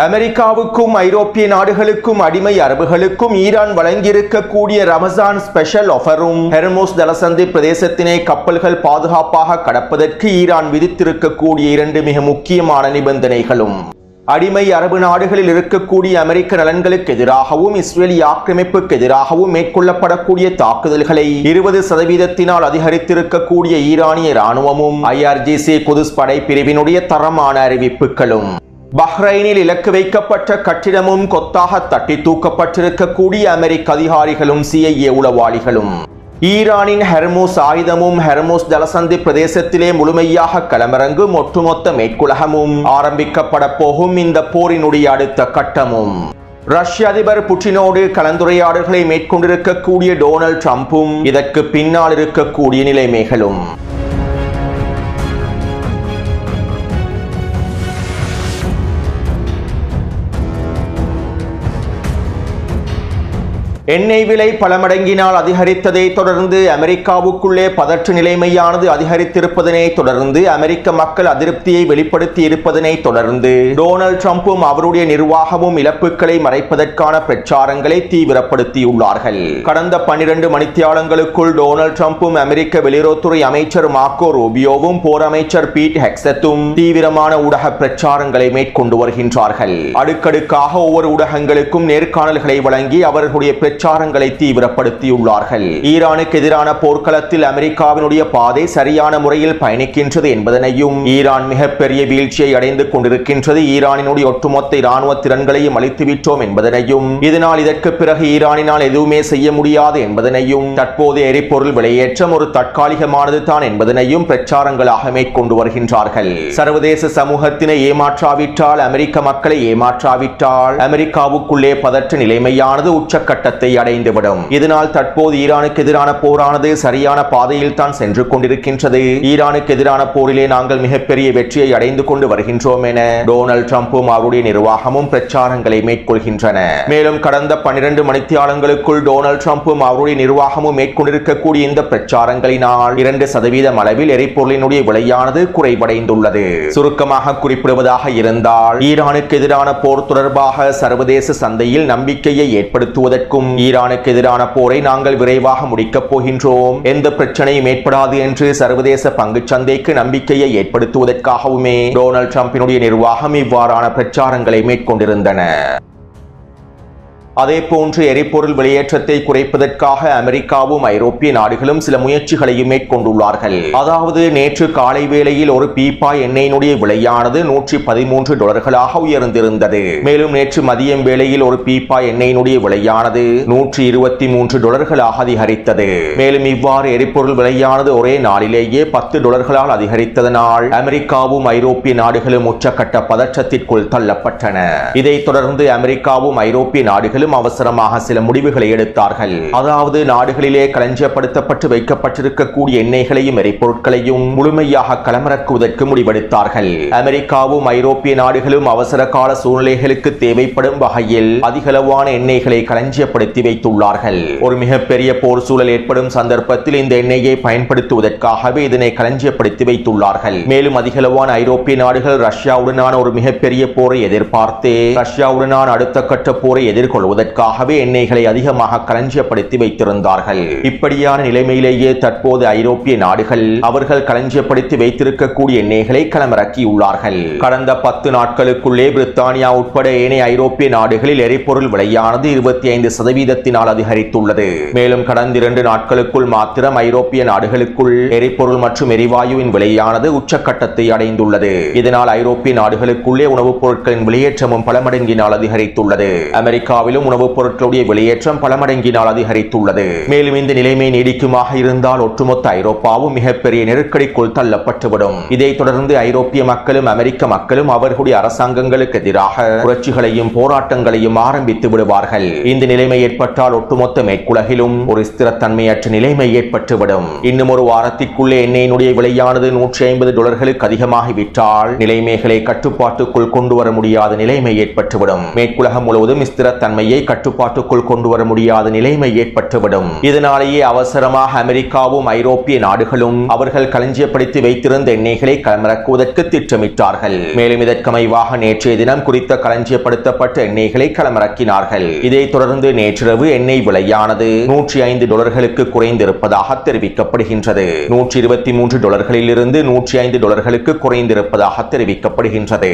அமெரிக்காவுக்கும் ஐரோப்பிய நாடுகளுக்கும் அடிமை அரபுகளுக்கும் ஈரான் வழங்கியிருக்கக்கூடிய ரமசான் ஸ்பெஷல் ஆஃபரும் ஹெர்முஸ் ஜலசந்தி பிரதேசத்தினை கப்பல்கள் பாதுகாப்பாக கடப்பதற்கு ஈரான் விதித்திருக்கக்கூடிய இரண்டு மிக முக்கியமான நிபந்தனைகளும் அடிமை அரபு நாடுகளில் இருக்கக்கூடிய அமெரிக்க நலன்களுக்கு எதிராகவும் இஸ்ரேலிய ஆக்கிரமிப்புக்கு எதிராகவும் மேற்கொள்ளப்படக்கூடிய தாக்குதல்களை 20% அதிகரித்திருக்கக்கூடிய ஈரானிய இராணுவமும் IRGC குதுஸ் படை பிரிவினுடைய தரமான அறிவிப்புகளும் பஹ்ரைனில் இலக்கு வைக்கப்பட்ட கட்டிடமும் கொத்தாக தட்டி தூக்கப்பட்டிருக்கக்கூடிய அமெரிக்க அதிகாரிகளும் CIA உளவாளிகளும் ஈரானின் ஹெர்முஸ் ஆயுதமும் ஹெர்முஸ் ஜலசந்தி பிரதேசத்திலே முழுமையாக களமிறங்கும் ஒட்டுமொத்த மேற்குலகமும் ஆரம்பிக்கப்பட போகும் இந்த போரினுடைய அடுத்த கட்டமும் ரஷ்ய அதிபர் புட்டினோடு கலந்துரையாடல்களை மேற்கொண்டிருக்கக்கூடிய டொனால்ட் ட்ரம்பும் இதற்கு பின்னால் இருக்கக்கூடிய நிலைமைகளும் எண்ணெய் விலை பல மடங்கினால் அதிகரித்ததை தொடர்ந்து அமெரிக்காவுக்குள்ளே பதற்ற நிலைமையானது அதிகரித்திருப்பதனை தொடர்ந்து அமெரிக்க மக்கள் அதிருப்தியை வெளிப்படுத்தி இருப்பதனை தொடர்ந்து டொனால்ட் ட்ரம்பும் அவருடைய நிர்வாகமும் இழப்புகளை மறைப்பதற்கான பிரச்சாரங்களை தீவிரப்படுத்தியுள்ளார்கள். கடந்த 12 மணித்தியாலங்களுக்குள் டொனால்ட் ட்ரம்பும் அமெரிக்க வெளியுறவுத்துறை அமைச்சர் மார்க்கோ ரூபியோவும் போர் அமைச்சர் பீட் ஹெக்ஸெட்டும் தீவிரமான ஊடக பிரச்சாரங்களை மேற்கொண்டு வருகின்றார்கள். அடுக்கடுக்காக ஒவ்வொரு ஊடகங்களுக்கும் நேர்காணல்களை வழங்கி அவர்களுடைய பிரச்சாரங்களை தீவிரப்படுத்தியுள்ளார்கள். ஈரானுக்கு எதிரான போர்க்களத்தில் அமெரிக்காவினுடைய பாதை சரியான முறையில் பயணிக்கின்றது என்பதனையும் ஈரான் மிகப்பெரிய வீழ்ச்சியை அடைந்து கொண்டிருக்கின்றது, ஈரானினுடைய ஒட்டுமொத்த இராணுவ திறன்களையும் அளித்துவிட்டோம் என்பதனையும் இதனால் இதற்கு பிறகு ஈரானினால் எதுவுமே செய்ய முடியாது என்பதனையும் தற்போதைய எரிபொருள் விலையேற்றம் ஒரு தற்காலிகமானது தான் என்பதனையும் பிரச்சாரங்களாக மேற்கொண்டு வருகின்றார்கள். சர்வதேச சமூகத்தினை ஏமாற்றாவிட்டால், அமெரிக்க மக்களை ஏமாற்றாவிட்டால் அமெரிக்காவுக்குள்ளே பதற்ற நிலைமையானது உச்சக்கட்டத்தை அடைந்துவிடும். இதனால் தற்போது ஈரானுக்கு எதிரான போரானது சரியான பாதையில் தான் சென்று கொண்டிருக்கின்றது. ஈரானுக்கு எதிரான போரிலே நாங்கள் மிகப்பெரிய வெற்றியை அடைந்து கொண்டு வருகின்றோம் என டொனால்ட் ட்ரம்பும் அவருடைய நிர்வாகமும் பிரச்சாரங்களை மேற்கொள்கின்றன. மேலும் கடந்த 12 மணித்தியாலங்களுக்குள் டொனால்ட் ட்ரம்பும் அவருடைய நிர்வாகமும் மேற்கொண்டிருக்கக்கூடிய இந்த பிரச்சாரங்களினால் 2% அளவில் எரிபொருளினுடைய விலையானது குறைவடைந்துள்ளது. சுருக்கமாக குறிப்பிடுவதாக இருந்தால், ஈரானுக்கு எதிரான போர் தொடர்பாக சர்வதேச சந்தையில் நம்பிக்கையை ஏற்படுத்துவதற்கும் ஈரானுக்கு எதிரான போரை நாங்கள் விரைவாக முடிக்கப் போகின்றோம், எந்த பிரச்சனையும் ஏற்படாது என்று சர்வதேச பங்குச் சந்தைக்கு நம்பிக்கையை ஏற்படுத்துவதற்காகவுமே டொனால்ட் ட்ரம்பினுடைய நிர்வாகம் இவ்வாறான பிரச்சாரங்களை மேற்கொண்டிருந்தன. அதே போன்று எரிபொருள் வெளியேற்றத்தை குறைப்பதற்காக அமெரிக்காவும் ஐரோப்பிய நாடுகளும் சில முயற்சிகளையும் மேற்கொண்டுள்ளார்கள். அதாவது நேற்று காலை வேளையில் ஒரு பீப்பாய் எண்ணெயினுடைய விலையானது $113 உயர்ந்திருந்தது. மேலும் நேற்று மதியம் வேளையில் ஒரு பீப்பாய் எண்ணெயினுடைய விலையானது $123 அதிகரித்தது. மேலும் இவ்வாறு எரிபொருள் விலையானது ஒரே நாளிலேயே $10 அதிகரித்ததனால் அமெரிக்காவும் ஐரோப்பிய நாடுகளும் உச்சக்கட்ட பதற்றத்திற்குள் தள்ளப்பட்டன. இதைத் தொடர்ந்து அமெரிக்காவும் ஐரோப்பிய நாடுகளும் அவசரமாக சில முடிவுகளை எடுத்தார்கள். அதாவது நாடுகளிலே களஞ்சியப்படுத்தப்பட்டு வைக்கப்பட்டிருக்கக்கூடிய எண்ணெய்களையும் எரிபொருட்களையும் முழுமையாக களமிறக்குவதற்கு முடிவெடுத்தார்கள். அமெரிக்காவும் ஐரோப்பிய நாடுகளும் அவசர கால சூழ்நிலைகளுக்கு தேவைப்படும் வகையில் அதிகளவான எண்ணெய்களை களஞ்சியப்படுத்தி வைத்துள்ளார்கள். ஒரு மிகப்பெரிய போர் சூழல் ஏற்படும் சந்தர்ப்பத்தில் இந்த எண்ணெயை பயன்படுத்துவதற்காகவே இதனை களஞ்சியப்படுத்தி வைத்துள்ளார்கள். மேலும் அதிகளவான ஐரோப்பிய நாடுகள் ரஷ்யாவுடனான ஒரு மிகப்பெரிய போரை எதிர்பார்த்தே ரஷ்யாவுடனான அடுத்த கட்ட போரை எதிர்கொள்வது அதற்காகவே எண்ணெய்களை அதிகமாக களஞ்சியப்படுத்தி வைத்திருந்தார்கள். இப்படியான நிலைமையிலேயே தற்போது ஐரோப்பிய நாடுகள் அவர்கள் களஞ்சியப்படுத்தி வைத்திருக்கக்கூடிய எண்ணெய்களை களமிறக்கியுள்ளார்கள். கடந்த 10 நாட்களுக்குள்ளே பிரித்தானியா உட்பட ஏனைய ஐரோப்பிய நாடுகளில் எரிபொருள் விலையானது 25% அதிகரித்துள்ளது. மேலும் கடந்த 2 நாட்களுக்குள் மாத்திரம் ஐரோப்பிய நாடுகளுக்குள் எரிபொருள் மற்றும் எரிவாயுவின் விலையானது உச்சக்கட்டத்தை அடைந்துள்ளது. இதனால் ஐரோப்பிய நாடுகளுக்குள்ளே உணவுப் பொருட்களின் வெளியேற்றமும் பல மடங்கினால் அதிகரித்துள்ளது. அமெரிக்காவிலும் உணவுப் பொருட்களுடைய வெளியேற்றம் பல மடங்கினால் அதிகரித்துள்ளது. மேலும் இந்த நிலைமை நீடிக்குமாக இருந்தால் ஒட்டுமொத்த ஐரோப்பாவும் மிகப்பெரிய நெருக்கடிக்குள் தள்ளப்பட்டுவிடும். இதைத் தொடர்ந்து ஐரோப்பிய மக்களும் அமெரிக்க மக்களும் அவர்களுடைய அரசாங்கங்களுக்கு எதிராக புரட்சிகளையும் போராட்டங்களையும் ஆரம்பித்து விடுவார்கள். இந்த நிலைமை ஏற்பட்டால் ஒட்டுமொத்த மேற்குலகிலும் ஒரு ஸ்திரத்தன்மையற்ற நிலைமை ஏற்பட்டுவிடும். இன்னும் ஒரு வாரத்திற்குள்ளே எண்ணெயினுடைய விலையானது $150 அதிகமாகிவிட்டால் நிலைமைகளை கட்டுப்பாட்டுக்குள் கொண்டு வர முடியாத நிலைமை ஏற்பட்டுவிடும். மேற்குலகம் முழுவதும் ஸ்திரத்தன்மையை எண்ணெயை கட்டுப்பாட்டுக்குள் கொண்டு வர முடியாத நிலைமை ஏற்பட்டுவிடும். இதனாலேயே அவசரமாக அமெரிக்காவும் ஐரோப்பிய நாடுகளும் அவர்கள் களஞ்சியப்படுத்தி வைத்திருந்த எண்ணெய்களை களமிறக்குவதற்கு திட்டமிட்டார்கள். மேலும் இதற்கமைவாக நேற்றைய தினம் குறித்த களஞ்சியப்படுத்தப்பட்ட எண்ணெய்களை களமிறக்கினார்கள். இதைத் தொடர்ந்து நேற்றிரவு எண்ணெய் விலையானது $105 குறைந்திருப்பதாக தெரிவிக்கப்படுகின்றது. $123 இருந்து $105 குறைந்திருப்பதாக தெரிவிக்கப்படுகின்றது.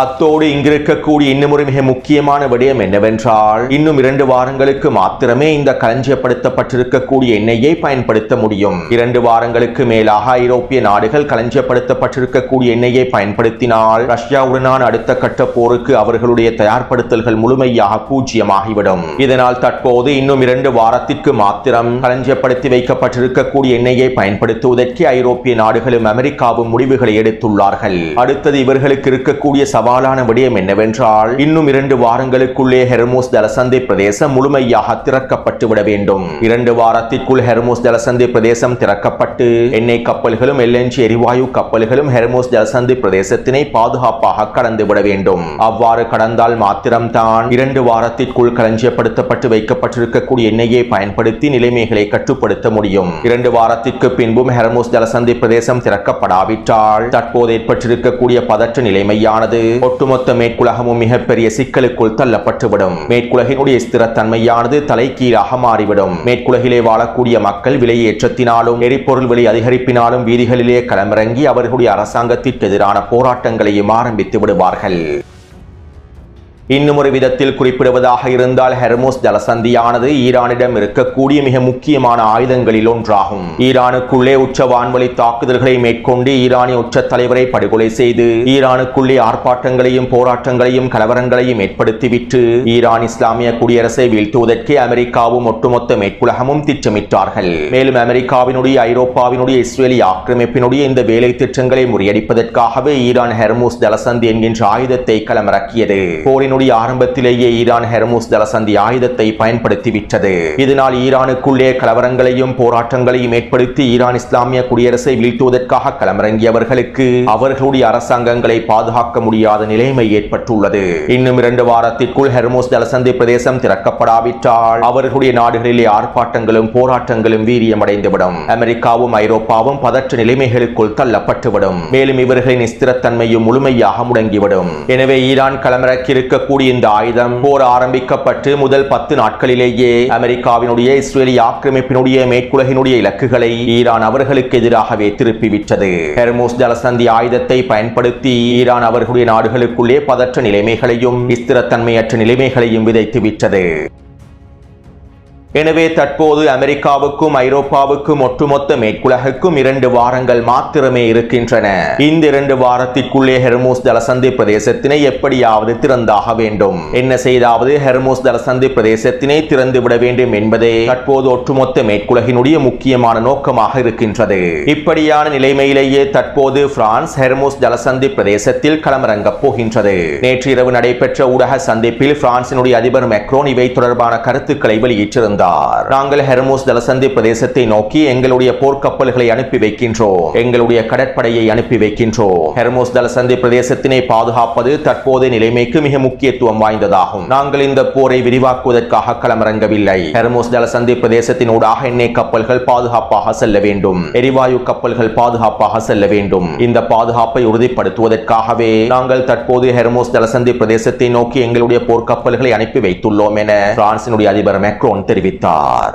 அத்தோடு இங்கிருக்கக்கூடிய இன்னும் மிக முக்கியமான விடயம் என்னவென்றால், இன்னும் 2 வாரங்களுக்கு மாத்திரமே இந்த களஞ்சியப்படுத்தப்பட்டிருக்கக்கூடிய எண்ணெயை பயன்படுத்த முடியும். 2 வாரங்களுக்கு மேலாக ஐரோப்பிய நாடுகள் களஞ்சியப்படுத்தப்பட்டிருக்கக்கூடிய எண்ணெயை பயன்படுத்தினால் ரஷ்யாவுடனான அடுத்த கட்ட போருக்கு அவர்களுடைய தயார்படுத்தல்கள் முழுமையாக பூஜ்ஜியமாகிவிடும். இதனால் தற்போது இன்னும் 2 வாரத்திற்கு மாத்திரம் களஞ்சியப்படுத்தி வைக்கப்பட்டிருக்கக்கூடிய எண்ணெயை பயன்படுத்துவதற்கு ஐரோப்பிய நாடுகளும் அமெரிக்காவும் முடிவுகளை எடுத்துள்ளார்கள். அடுத்தது இவர்களுக்கு இருக்கக்கூடிய சவாலான விடயம் என்னவென்றால், இன்னும் 2 வாரங்களுக்குள்ளே ஹெர்முஸ் ஜலசந்தி பிரதேசம் முழுமையாக திறக்கப்பட்டுவிட வேண்டும். 2 வாரத்திற்குள் ஹெர்முஸ் ஜலசந்தி பிரதேசம் திறக்கப்பட்டு எண்ணெய் கப்பல்களும் LNG எரிவாயு கப்பல்களும் ஹெர்முஸ் ஜலசந்தி பிரதேசத்தினை பாதுகாப்பாக கடந்துவிட வேண்டும். அவ்வாறு கடந்தால் மாத்திரம்தான் 2 வாரத்திற்குள் களஞ்சியப்படுத்தப்பட்டு வைக்கப்பட்டிருக்கக்கூடிய எண்ணெயை பயன்படுத்தி நிலைமைகளை கட்டுப்படுத்த முடியும். 2 வாரத்திற்கு பின்பும் ஹெர்முஸ் ஜலசந்தி பிரதேசம் திறக்கப்படாவிட்டால் தற்போது ஏற்பட்டிருக்கக்கூடிய பதற்ற நிலைமையானது ஒட்டுமொத்த மேற்குலகமும் மிகப்பெரிய சிக்கலுக்குள் தள்ளப்பட்டுவிடும். மேற்குலகினுடைய ஸ்திரத்தன்மையானது தலைகீழாக மாறிவிடும். மேற்குலகிலே வாழக்கூடிய மக்கள் விலையேற்றத்தினாலும் எரிபொருள் விலை அதிகரிப்பினாலும் வீதிகளிலே களமிறங்கி அவர்களுடைய அரசாங்கத்திற்கு எதிரான போராட்டங்களையும் ஆரம்பித்து விடுவார்கள். இன்னும் ஒரு விதத்தில் குறிப்பிடுவதாக இருந்தால், ஹெர்முஸ் ஜலசந்தியானது ஈரானிடம் இருக்கக்கூடிய மிக முக்கியமான ஆயுதங்களில் ஒன்றாகும். ஈரானுக்குள்ளே உச்ச வான்வழி தாக்குதல்களை மேற்கொண்டு ஈரானிய உச்ச தலைவரை படுகொலை செய்து ஈரானுக்குள்ளே ஆர்ப்பாட்டங்களையும் போராட்டங்களையும் கலவரங்களையும் ஏற்படுத்திவிட்டு ஈரான் இஸ்லாமிய குடியரசை வீழ்த்துவதற்கு அமெரிக்காவும் ஒட்டுமொத்த மேற்குலகமும் திட்டமிட்டார்கள். மேலும் அமெரிக்காவினுடைய ஐரோப்பாவினுடைய இஸ்ரேலிய ஆக்கிரமிப்பினுடைய இந்த வேலை திட்டங்களை முறியடிப்பதற்காகவே ஈரான் ஹெர்முஸ் ஜலசந்தி என்கின்ற ஆயுதத்தை களமிறக்கியது. போரினுடைய ஆரம்பத்திலேயே ஈரான் ஹெர்முஸ் ஜலசந்தி ஆயுதத்தை பயன்படுத்திவிட்டது. இதனால் ஈரானுக்குள்ளே கலவரங்களையும் போராட்டங்களையும் ஏற்படுத்தி ஈரான் இஸ்லாமிய குடியரசை வீழ்த்துவதற்காக களமிறங்கியவர்களுக்கு அவர்களுடைய அரசாங்கங்களை பாதுகாக்க முடியாத நிலைமை ஏற்பட்டுள்ளது. இன்னும் 2 வாரத்திற்குள் ஹெர்முஸ் ஜலசந்தி பிரதேசம் திறக்கப்படாவிட்டால் அவர்களுடைய நாடுகளிலே ஆர்ப்பாட்டங்களும் போராட்டங்களும் வீரியமடைந்துவிடும். அமெரிக்காவும் ஐரோப்பாவும் பதற்ற நிலைமைகளுக்குள் தள்ளப்பட்டுவிடும். மேலும் இவர்களின் ஸ்திரத்தன்மையும் முழுமையாக முடங்கிவிடும். எனவே ஈரான் களமிறக்கியிருக்க இந்த ஆயுதம் போர் ஆரம்பிக்கப்பட்டு முதல் 10 நாட்களிலேயே அமெரிக்காவினுடைய இஸ்ரேலிய ஆக்கிரமிப்பினுடைய மேற்குலகினுடைய இலக்குகளை ஈரான் அவர்களுக்கு எதிராகவே திருப்பிவிட்டது. ஹெர்முஸ் ஜலசந்தி ஆயுதத்தை பயன்படுத்தி ஈரான் அவர்களுடைய நாடுகளுக்குள்ளே பதற்ற நிலைமைகளையும் ஸ்திரத்தன்மையற்ற நிலைமைகளையும் விதைத்துவிட்டது. எனவே தற்போது அமெரிக்காவுக்கும் ஐரோப்பாவுக்கும் ஒட்டுமொத்த மேற்குலகுக்கும் 2 வாரங்கள் மாத்திரமே இருக்கின்றன. இந்த 2 வாரத்திற்குள்ளே ஹெர்முஸ் ஜலசந்தி பிரதேசத்தினை எப்படியாவது திறந்தாக வேண்டும். என்ன செய்தாவது ஹெர்முஸ் ஜலசந்தி பிரதேசத்தினை திறந்து விட வேண்டும் என்பதே தற்போது ஒட்டுமொத்த மேற்குலகினுடைய முக்கியமான நோக்கமாக இருக்கின்றது. இப்படியான நிலைமையிலேயே தற்போது பிரான்ஸ் ஹெர்முஸ் ஜலசந்தி பிரதேசத்தில் களமிறங்கப் போகின்றது. நேற்று இரவு நடைபெற்ற ஊடக சந்திப்பில் பிரான்சினுடைய அதிபர் மேக்ரோன் இவை தொடர்பான கருத்துக்களை வெளியிட்டிருந்தார். நாங்கள் ஹெர்முஸ் ஜலசந்தி பிரதேசத்தை நோக்கி எங்களுடைய போர்க்கப்பல்களை அனுப்பி வைக்கின்றோம், எங்களுடைய கடற்படையை அனுப்பி வைக்கின்றோம். ஹெர்முஸ் ஜலசந்தி பிரதேசத்தினை பாதுகாப்பது தற்போதைய நிலைமைக்கு மிக முக்கியத்துவம் வாய்ந்ததாகும். நாங்கள் இந்த போரை விரிவாக்குவதற்காக களமிறங்கவில்லை. ஹெர்முஸ் ஜலசந்தி பிரதேசத்தின் ஊடாக எண்ணெய் கப்பல்கள் பாதுகாப்பாக செல்ல வேண்டும், எரிவாயு கப்பல்கள் பாதுகாப்பாக செல்ல வேண்டும். இந்த பாதுகாப்பை உறுதிப்படுத்துவதற்காகவே நாங்கள் தற்போது ஹெர்முஸ் ஜலசந்தி பிரதேசத்தை நோக்கி எங்களுடைய போர்க்கப்பல்களை அனுப்பி வைத்துள்ளோம் என பிரான்சினுடைய அதிபர் மேக்ரோன் தெரிவித்தார்.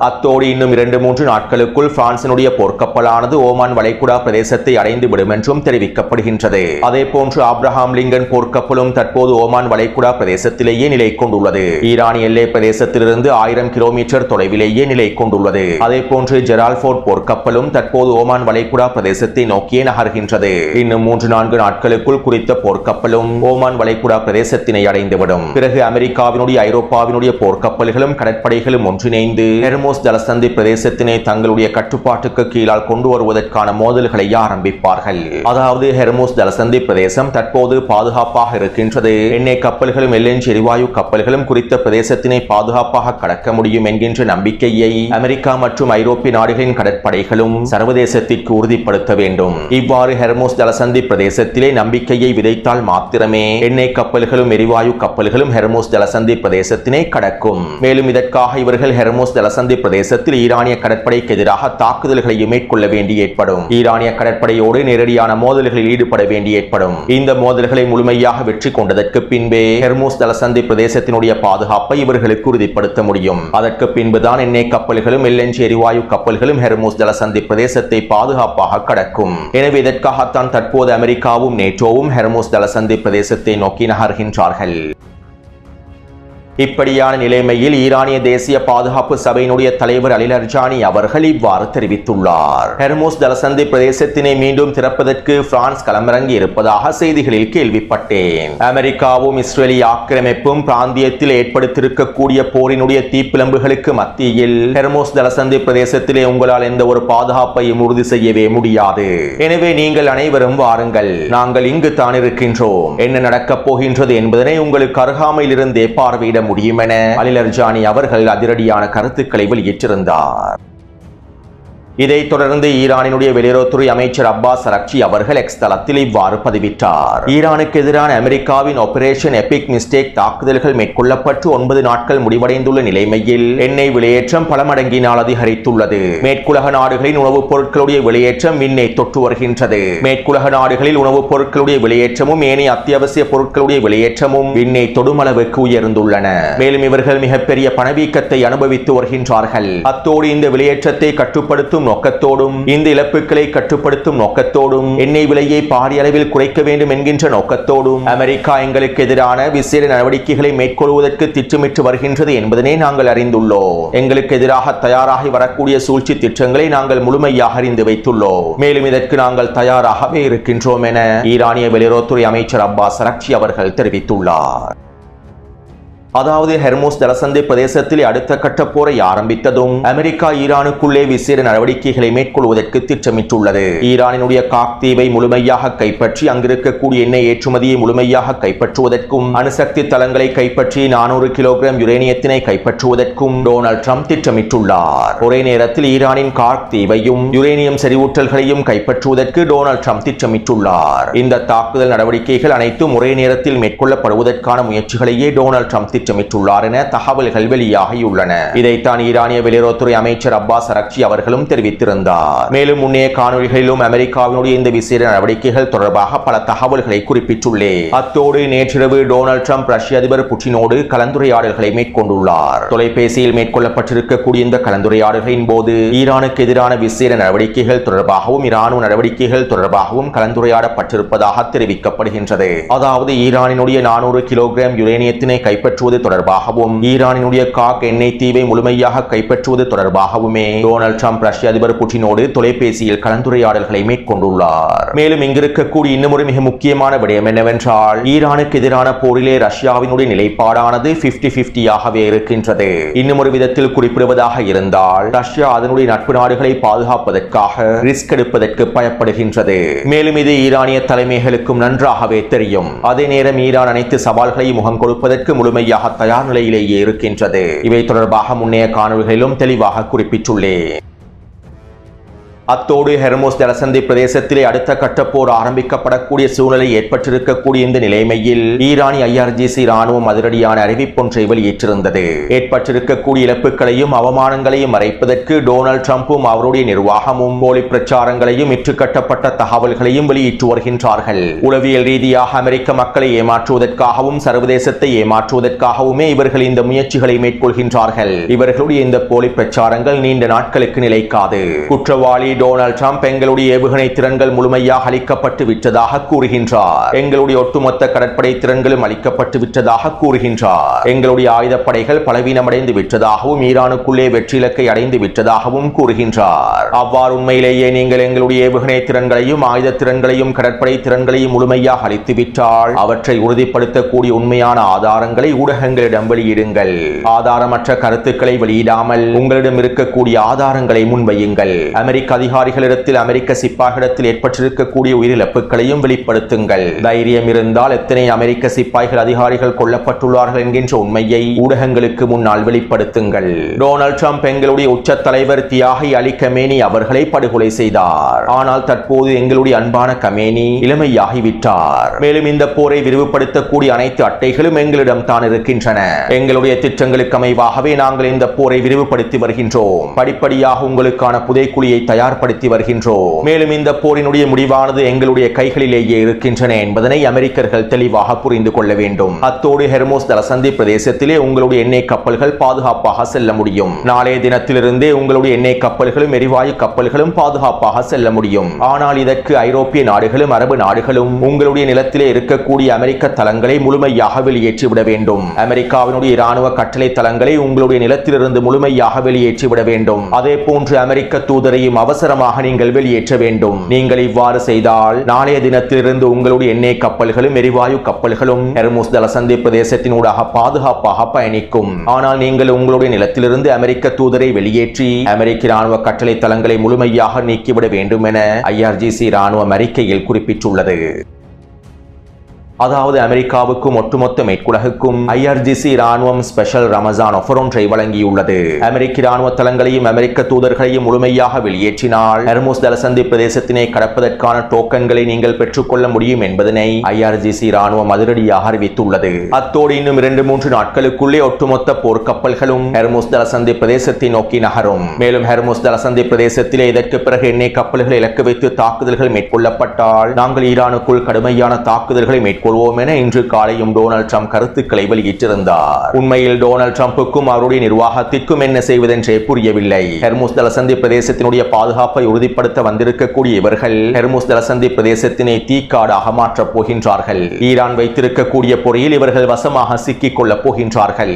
அத்தோடு இன்னும் 2-3 நாட்களுக்குள் பிரான்சினுடைய போர்க்கப்பலானது ஓமான் வளைகுடா பிரதேசத்தை அடைந்து விடும் என்றும் தெரிவிக்கப்படுகின்றது. அதே போன்று ஆப்ரஹாம் லிங்கன் போர்க்கப்பலும் தற்போது ஓமான் வளைகுடா பிரதேசத்திலேயே நிலை கொண்டுள்ளது. ஈரானிய எல்லை பிரதேசத்திலிருந்து 1000 கிலோமீட்டர் தொலைவிலேயே நிலை கொண்டுள்ளது. அதே போன்று ஜெரால்போர்ட் போர்க்கப்பலும் தற்போது ஓமான் வளைகுடா பிரதேசத்தை நோக்கியே நகர்கின்றது. இன்னும் 3-4 நாட்களுக்குள் குறித்த போர்க்கப்பலும் ஓமான் வளைகுடா பிரதேசத்தினை அடைந்துவிடும். பிறகு அமெரிக்காவினுடைய ஐரோப்பாவினுடைய போர்க்கப்பல்களும் கடற்படைகளும் ஒன்றிணைந்து இணைந்து ஹெர்மோஸ் ஜலசந்தி பிரதேசத்தினை தங்களுடைய கட்டுப்பாட்டுக்கு கீழால் கொண்டு வருவதற்கான மோதல்களை ஆரம்பிப்பார்கள். அதாவது ஹெர்மோஸ் ஜலசந்தி பிரதேசம் தற்போது பாதுகாப்பாக இருக்கின்றது. எண்ணெய் கப்பல்களும் LNG எரிவாயு கப்பல்களும் குறித்த பிரதேசத்தினை பாதுகாப்பாக கடக்க முடியும் என்கின்ற நம்பிக்கையை அமெரிக்கா மற்றும் ஐரோப்பிய நாடுகளின் கடற்படைகளும் சர்வதேசத்திற்கு உறுதிப்படுத்த வேண்டும். இவ்வாறு ஹெர்மோஸ் ஜலசந்தி பிரதேசத்திலே நம்பிக்கையை விதைத்தால் மாத்திரமே எண்ணெய் கப்பல்களும் எரிவாயு கப்பல்களும் ஹெர்மோஸ் ஜலசந்தி பிரதேசத்தினை கடக்கும். மேலும் இதற்காக இவர்கள் ஹெர்மோஸ் ஜலசந்தி பிரதேசத்தில் ஈரானிய கடற்படைக்கு எதிராக தாக்குதல்களை மேற்கொள்ள வேண்டி ஏற்படும். ஈரானிய கடற்படையோடு நேரடியான மோதல்களில் ஈடுபட வேண்டி ஏற்படும். இந்த மோதல்களை முழுமையாக வெற்றி கொண்டதற்கு பின்பே ஹெர்மோஸ் ஜலசந்தி பிரதேசத்தினுடைய பாதுகாப்பை இவர்களுக்கு உறுதிப்படுத்த முடியும். அதற்கு பின்புதான் எண்ணெய் கப்பல்களும் LNG எரிவாயு கப்பல்களும் ஹெர்மோஸ் ஜலசந்தி பிரதேசத்தை பாதுகாப்பாக கடக்கும். எனவே இதற்காகத்தான் தற்போது அமெரிக்காவும் நேட்டோவும் ஹெர்மோஸ் ஜலசந்தி பிரதேசத்தை நோக்கி நகர்கின்றார்கள். இப்படியான நிலைமையில் ஈரானிய தேசிய பாதுகாப்பு சபையினுடைய தலைவர் அலி லர்ஜானி அவர்கள் இவ்வாறு தெரிவித்துள்ளார். ஹெர்மோஸ் ஜலசந்தி பிரதேசத்தினை மீண்டும் திறப்பதற்கு பிரான்ஸ் களமிறங்கி இருப்பதாக செய்திகளில் கேள்விப்பட்டேன். அமெரிக்காவும் இஸ்ரேலிய ஆக்கிரமிப்பும் பிராந்தியத்தில் ஏற்படுத்தியிருக்கக்கூடிய போரினுடைய தீப்பிழம்புகளுக்கு மத்தியில் ஹெர்மோஸ் ஜலசந்தி பிரதேசத்திலே உங்களால் எந்த ஒரு பாதுகாப்பையும் உறுதி செய்யவே முடியாது. எனவே நீங்கள் அனைவரும் வாருங்கள், நாங்கள் இங்கு தான் இருக்கின்றோம், என்ன நடக்கப் போகின்றது என்பதனை உங்களுக்கு அருகாமையில் இருந்தே பார்வையிட முடியும் என அலி லர்ஜானி அவர்கள் அதிரடியான கருத்துக்களை வெளியிட்டிருந்தார். இதைத் தொடர்ந்து ஈரானினுடைய வெளியுறவுத்துறை அமைச்சர் அப்பாஸ் அரக்சி அவர்கள் எக்ஸ் தளத்தில் இவ்வாறு பதிவிட்டார். ஈரானுக்கு எதிரான அமெரிக்காவின் ஆபரேஷன் எபிக் மிஸ்டேக் தாக்குதல்கள் மேற்கொள்ளப்பட்டு 9 நாட்கள் முடிவடைந்துள்ள நிலைமையில் எண்ணெய் வெளியேற்றம் பல மடங்கினால் அதிகரித்துள்ளது. மேற்குலக நாடுகளின் உணவுப் பொருட்களுடைய வெளியேற்றம் விண்ணை தொட்டு வருகின்றது. மேற்குலக நாடுகளில் உணவுப் பொருட்களுடைய வெளியேற்றமும் ஏனைய அத்தியாவசிய பொருட்களுடைய வெளியேற்றமும் விண்ணை தொடுமளவுக்கு உயர்ந்துள்ளன. மேலும் இவர்கள் மிகப்பெரிய பணவீக்கத்தை அனுபவித்து வருகின்றார்கள். அத்தோடு இந்த வெளியேற்றத்தை கட்டுப்படுத்தும் நோக்கத்தோடும் இந்த இழப்புகளை கட்டுப்படுத்தும் நோக்கத்தோடும் எண்ணெய் விலையை பாரிய அளவில் குறைக்க வேண்டும் என்கின்ற நோக்கத்தோடும் அமெரிக்கா எங்களுக்கு எதிரான விசேட நடவடிக்கைகளை மேற்கொள்வதற்கு திட்டமிட்டு வருகின்றது என்பதனை நாங்கள் அறிந்துள்ளோம். எங்களுக்கு எதிராக தயாராகி வரக்கூடிய சூழ்ச்சி திட்டங்களை நாங்கள் முழுமையாக அறிந்து வைத்துள்ளோம். மேலும் இதற்கு நாங்கள் தயாராகவே இருக்கின்றோம் என ஈரானிய வெளியுறவுத்துறை அமைச்சர் அப்பாஸ் அரக்சி அவர்கள் தெரிவித்துள்ளார். அதாவது ஹெர்மோஸ் ஜலசந்தி பிரதேசத்தில் அடுத்த கட்ட போரை ஆரம்பித்ததும் அமெரிக்கா ஈரானுக்குள்ளே விசேட நடவடிக்கைகளை மேற்கொள்வதற்கு திட்டமிட்டுள்ளது. ஈரானினுடைய காக் தீவை முழுமையாக கைப்பற்றி அங்கிருக்கக்கூடிய எண்ணெய் ஏற்றுமதியை முழுமையாக கைப்பற்றுவதற்கும் அணுசக்தி தளங்களை கைப்பற்றி 400 கிலோகிராம் யுரேனியத்தினை கைப்பற்றுவதற்கும் டொனால்ட் ட்ரம்ப் திட்டமிட்டுள்ளார். ஒரே நேரத்தில் ஈரானின் காக் தீவையும் யுரேனியம் செறிவூட்டல்களையும் கைப்பற்றுவதற்கு டொனால்ட் ட்ரம்ப் திட்டமிட்டுள்ளார். இந்த தாக்குதல் நடவடிக்கைகள் அனைத்தும் ஒரே நேரத்தில் மேற்கொள்ளப்படுவதற்கான முயற்சிகளையே டொனால்ட் ட்ரம்ப் திட்டமிட்டுள்ளார் என தகவல்கள் வெளியாகியுள்ளன. இதைத்தான் ஈரானிய வெளியுறவுத்துறை அமைச்சர் அப்பாஸ் அரக்சி அவர்களும் தெரிவித்திருந்தார். மேலும் முன்னைய காணொலிகளிலும் அமெரிக்காவினுடைய இந்த விசேட நடவடிக்கைகள் தொடர்பாக பல தகவல்களை குறிப்பிட்டுள்ளேன். அத்தோடு நேற்றிரவு டொனால்ட் ட்ரம்ப் ரஷ்ய அதிபர் புட்டினோடு கலந்துரையாடல்களை மேற்கொண்டுள்ளார். தொலைபேசியில் மேற்கொள்ளப்பட்டிருக்கக்கூடிய இந்த கலந்துரையாடல்களின் போது ஈரானுக்கு எதிரான விசேட நடவடிக்கைகள் தொடர்பாகவும் இராணுவ நடவடிக்கைகள் தொடர்பாகவும் கலந்துரையாடப்பட்டிருப்பதாக தெரிவிக்கப்படுகின்றது. அதாவது ஈரானினுடைய 400 கிலோகிராம் யுரேனியத்தினை கைப்பற்றுவது தொடர்பாகவும் ஈரானினுடைய காக் எண்ணெய் தீவை முழுமையாக கைப்பற்றுவது தொடர்பாகவுமே டொனால்ட் ட்ரம்ப் ரஷ்ய அதிபர் புட்டினோடு தொலைபேசியில் கலந்துரையாடல்களை மேற்கொண்டுள்ளார். மேலும் இங்கிருக்கக்கூடிய இன்னும் ஒரு மிக முக்கியமான விடயம் என்னவென்றால் ஈரானுக்கு எதிரான போரிலே ரஷ்யாவினுடைய நிலைப்பாடானது 50-50 இருக்கின்றது. இன்னும் ஒரு விதத்தில் குறிப்பிடுவதாக இருந்தால் ரஷ்யா அதனுடைய நட்பு நாடுகளை பாதுகாப்பதற்காக ரிஸ்க் எடுப்பதற்கு பயப்படுகின்றது. மேலும் இது ஈரானிய தலைமைகளுக்கும் நன்றாகவே தெரியும். அதே நேரம் ஈரான் அனைத்து சவால்களையும் முகம் கொடுப்பதற்கு முழுமையாக தயார் நிலையிலேயே இருக்கின்றது. இவை தொடர்பாக முன்னைய காணொளிகளிலும் தெளிவாக குறிப்பிட்டுள்ளேன். அத்தோடு ஹெர்மோஸ் ஜலசந்தி பிரதேசத்திலே அடுத்த கட்ட போர் ஆரம்பிக்கப்படக்கூடிய சூழ்நிலை ஏற்பட்டிருக்கக்கூடிய இந்த நிலைமையில் ஈரானிய IRGC ராணுவம் அதிரடியான அறிவிப்பொன்றை வெளியிட்டிருந்தது. ஏற்பட்டிருக்கக்கூடிய இழப்புகளையும் அவமானங்களையும் மறைப்பதற்கு டொனால்ட் ட்ரம்பும் அவருடைய நிர்வாகமும் போலி பிரச்சாரங்களையும் இட்டுக்கட்டப்பட்ட தகவல்களையும் வெளியிட்டு வருகின்றார்கள். உளவியல் ரீதியாக அமெரிக்க மக்களை ஏமாற்றுவதற்காகவும் சர்வதேசத்தை ஏமாற்றுவதற்காகவுமே இவர்கள் இந்த முயற்சிகளை மேற்கொள்கின்றார்கள். இவர்களுடைய இந்த போலி பிரச்சாரங்கள் நீண்ட நாட்களுக்கு நிலைக்காது. குற்றவாளி டொனால்ட் ட்ரம்ப் எங்களுடைய ஏவுகணை திறன்கள் முழுமையாக அளிக்கப்பட்டு விட்டதாக கூறுகின்றார். எங்களுடைய ஒட்டுமொத்த கடற்படை திறன்களும் அளிக்கப்பட்டு விட்டதாக கூறுகின்றார். எங்களுடைய ஆயுதப்படைகள் பலவீனமடைந்து விட்டதாகவும் ஈரானுக்குள்ளே வெற்றி இலக்கை அடைந்து விட்டதாகவும் கூறுகின்றார். அவ்வாறு உண்மையிலேயே நீங்கள் எங்களுடைய ஏவுகணை திறன்களையும் ஆயுத திறன்களையும் கடற்படை திறன்களையும் முழுமையாக அளித்துவிட்டால் அவற்றை உறுதிப்படுத்தக்கூடிய உண்மையான ஆதாரங்களை ஊடகங்களிடம் வெளியிடுங்கள். ஆதாரமற்ற கருத்துக்களை வெளியிடாமல் உங்களிடம் இருக்கக்கூடிய ஆதாரங்களை முன்வையுங்கள். அமெரிக்க அதிகாரிகளிடத்தில் அமெரிக்க சிப்பாய்களிடத்தில் ஏற்பட்டிருக்கக்கூடிய உயிரிழப்புகளையும் வெளிப்படுத்துங்கள். தைரியம் இருந்தால் எத்தனை அமெரிக்க சிப்பாய்கள் அதிகாரிகள் கொல்லப்பட்டுள்ளார்கள் என்கின்ற உண்மையை ஊடகங்களுக்கு முன்னால் வெளிப்படுத்துங்கள். டொனால்ட் ட்ரம்ப் எங்களுடைய உச்ச தலைவர் தியாகி அலி கமேனி அவர்களை படுகொலை செய்தார். ஆனால் தற்போது எங்களுடைய அன்பான கமேனி இளமையாகிவிட்டார். மேலும் இந்த போரை விரிவுபடுத்தக்கூடிய அனைத்து அட்டைகளும் எங்களிடம் தான் இருக்கின்றன. எங்களுடைய திட்டங்களுக்கு அமைவாகவே நாங்கள் இந்த போரை விரிவுபடுத்தி வருகின்றோம். படிப்படியாக உங்களுக்கான புதைக்குழியை தயார்படுத்தி வருகின்றோம். மேலும் இந்த போரினுடைய முடிவானது எங்களுடைய கைகளிலேயே இருக்கின்றன என்பதனை அமெரிக்கர்கள் தெளிவாக புரிந்து கொள்ள வேண்டும். அத்தோடு ஹெர்மோஸ் ஜலசந்தி பிரதேசத்திலே உங்களுடைய எண்ணெய் கப்பல்கள் பாதுகாப்பாக செல்ல முடியும். நாளைய தினத்திலிருந்தே உங்களுடைய எண்ணெய் கப்பல்களும் எரிவாயு கப்பல்களும் பாதுகாப்பாக செல்ல முடியும். ஆனால் இதற்கு ஐரோப்பிய நாடுகளும் அரபு நாடுகளும் உங்களுடைய நிலத்திலே இருக்கக்கூடிய அமெரிக்க தளங்களை முழுமையாக வெளியேற்றிவிட வேண்டும். அமெரிக்காவினுடைய இராணுவ கட்டளை தளங்களை உங்களுடைய நிலத்திலிருந்து முழுமையாக வெளியேற்றிவிட வேண்டும். அதே போன்று அமெரிக்க தூதரையும் அவசரமாக நீங்கள் வெளியேற்ற வேண்டும். நீங்கள் இவ்வாறு செய்தால் நாளைய தினத்திலிருந்து உங்களுடைய எண்ணெய் கப்பல்களும் எரிவாயு கப்பல்களும் ஹெர்முஸ் ஜலசந்தி பிரதேசத்தினூடாக பாதுகாப்பாக பயணிக்கும். ஆனால் நீங்கள் உங்களுடைய நிலத்திலிருந்து அமெரிக்க தூதரை வெளியேற்றி அமெரிக்க இராணுவ கட்டளை தளங்களை முழுமையாக நீக்கிவிட வேண்டும் என IRGC இராணுவ அறிக்கையில் குறிப்பிட்டுள்ளது. அதாவது அமெரிக்காவுக்கும் ஒட்டுமொத்த மேற்குலகுக்கும் IRGC இராணுவம் ஸ்பெஷல் ரமஜான் ஆஃபர் ஒன்றை வழங்கியுள்ளது. அமெரிக்க இராணுவ தளங்களையும் அமெரிக்க தூதர்களையும் முழுமையாக வெளியேற்றினால் ஹெர்முஸ் ஜலசந்தி பிரதேசத்தினை கடப்பதற்கான டோக்கன்களை நீங்கள் பெற்றுக்கொள்ள முடியும் என்பதனை IRGC இராணுவம் அதிரடியாக அறிவித்துள்ளது. அத்தோடு இன்னும் 2-3 நாட்களுக்குள்ளே ஒட்டுமொத்த போர்க்கப்பல்களும் ஹெர்முஸ் ஜலசந்தி பிரதேசத்தை நோக்கி நகரும். மேலும் ஹெர்முஸ் ஜலசந்தி பிரதேசத்திலே இதற்கு பிறகு எண்ணெய் கப்பல்களை இலக்கு வைத்து தாக்குதல்கள் மேற்கொள்ளப்பட்டால் நாங்கள் ஈரானுக்குள் கடுமையான தாக்குதல்களை மேற்கொள்வோம் என இன்று காலையும் டொனால்ட் ட்ரம்ப் கருத்துக்களை வெளியிட்டிருந்தார். உண்மையில் டொனால்ட் ட்ரம்புக்கும் அவருடைய நிர்வாகத்திற்கும் என்ன செய்வதென்றே புரியவில்லை. ஹெர்முஸ் ஜலசந்தி பிரதேசத்தினுடைய பாதுகாப்பை உறுதிப்படுத்த வந்திருக்கக்கூடிய இவர்கள் ஹெர்முஸ் ஜலசந்தி பிரதேசத்தினை தீக்காடாக மாற்றப் போகின்றார்கள். ஈரான் வைத்திருக்கக்கூடிய பொறியில் இவர்கள் வசமாக சிக்கிக் கொள்ளப் போகின்றார்கள்.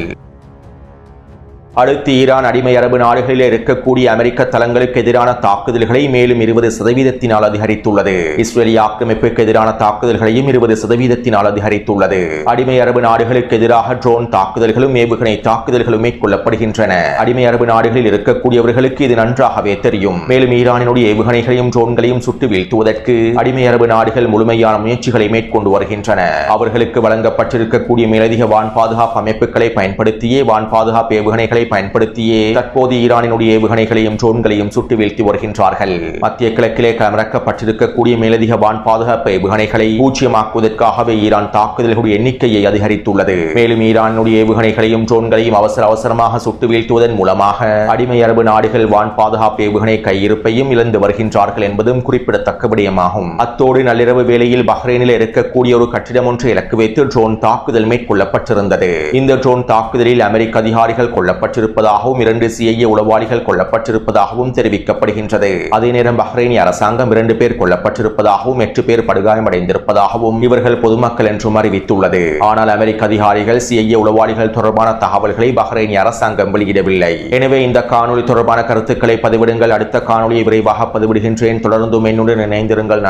அடுத்து ஈரான் அடிமை அரபு நாடுகளில் இருக்கக்கூடிய அமெரிக்க தளங்களுக்கு எதிரான தாக்குதல்களை மேலும் 20% அதிகரித்துள்ளது. இஸ்ரேலிய ஆக்கிரமிப்புக்கு எதிரான தாக்குதல்களையும் 20% அதிகரித்துள்ளது. அடிமை அரபு நாடுகளுக்கு எதிராக ட்ரோன் தாக்குதல்களும் ஏவுகணை தாக்குதல்களும் மேற்கொள்ளப்படுகின்றன. அடிமை அரபு நாடுகளில் இருக்கக்கூடியவர்களுக்கு இது நன்றாகவே தெரியும். மேலும் ஈரானினுடைய ஏவுகணைகளையும் ட்ரோன்களையும் சுட்டு வீழ்த்துவதற்கு அடிமை அரபு நாடுகள் முழுமையான முயற்சிகளை மேற்கொண்டு வருகின்றன. அவர்களுக்கு வழங்கப்பட்டிருக்கக்கூடிய மேலதிக வான் பாதுகாப்பு அமைப்புகளை பயன்படுத்தியே வான் பாதுகாப்பு ஏவுகணைகளை பயன்படுத்தியே தற்போது ஈரானினுடைய ஏவுகணைகளையும் ட்ரோன்களையும் சுட்டு வீழ்த்தி வருகின்றார்கள். மத்திய கிழக்கிலே களமிறக்கப்பட்டிருக்கக்கூடிய மேலதிக வான் பாதுகாப்பு ஏவுகணைகளை பூஜ்ஜியமாக்குவதற்காகவே ஈரான் தாக்குதல்களுடைய எண்ணிக்கையை அதிகரித்துள்ளது. மேலும் ஈரானுடைய ஏவுகணைகளையும் ட்ரோன்களையும் அவசரமாக சுட்டு வீழ்த்துவதன் மூலமாக அடிமை அரபு நாடுகள் வான் பாதுகாப்பு ஏவுகணை கையிருப்பையும் இழந்து வருகின்றார்கள் என்பதும் குறிப்பிடத்தக்க விடயமாகும். அத்தோடு நள்ளிரவு வேளையில் பஹ்ரைனில் இருக்கக்கூடிய ஒரு கட்டிடம் ஒன்றை இலக்கு வைத்து ட்ரோன் தாக்குதல் மேற்கொள்ளப்பட்டிருந்தது. இந்த ட்ரோன் தாக்குதலில் அமெரிக்க அதிகாரிகள் கொல்லப்பட்டிருப்பதாகவும் 2 CIA உளவாளிகள் கொல்லப்பட்டிருப்பதாகவும் தெரிவிக்கப்படுகின்றது. அதே நேரம் பஹ்ரைனிய அரசாங்கம் 2 பேர் கொல்லப்பட்டிருப்பதாகவும் 8 பேர் படுகாயமடைந்திருப்பதாகவும் இவர்கள் பொதுமக்கள் என்றும் அறிவித்துள்ளது. ஆனால் அமெரிக்க அதிகாரிகள் CIA உளவாளிகள் தொடர்பான தகவல்களை பஹ்ரைனிய அரசாங்கம் வெளியிடவில்லை. எனவே இந்த காணொலி தொடர்பான கருத்துக்களை பதிவிடுங்கள். அடுத்த காணொலியை விரைவாக பதிவிடுகின்றேன். தொடர்ந்தும் என்னுடன் இணைந்திருங்கள்.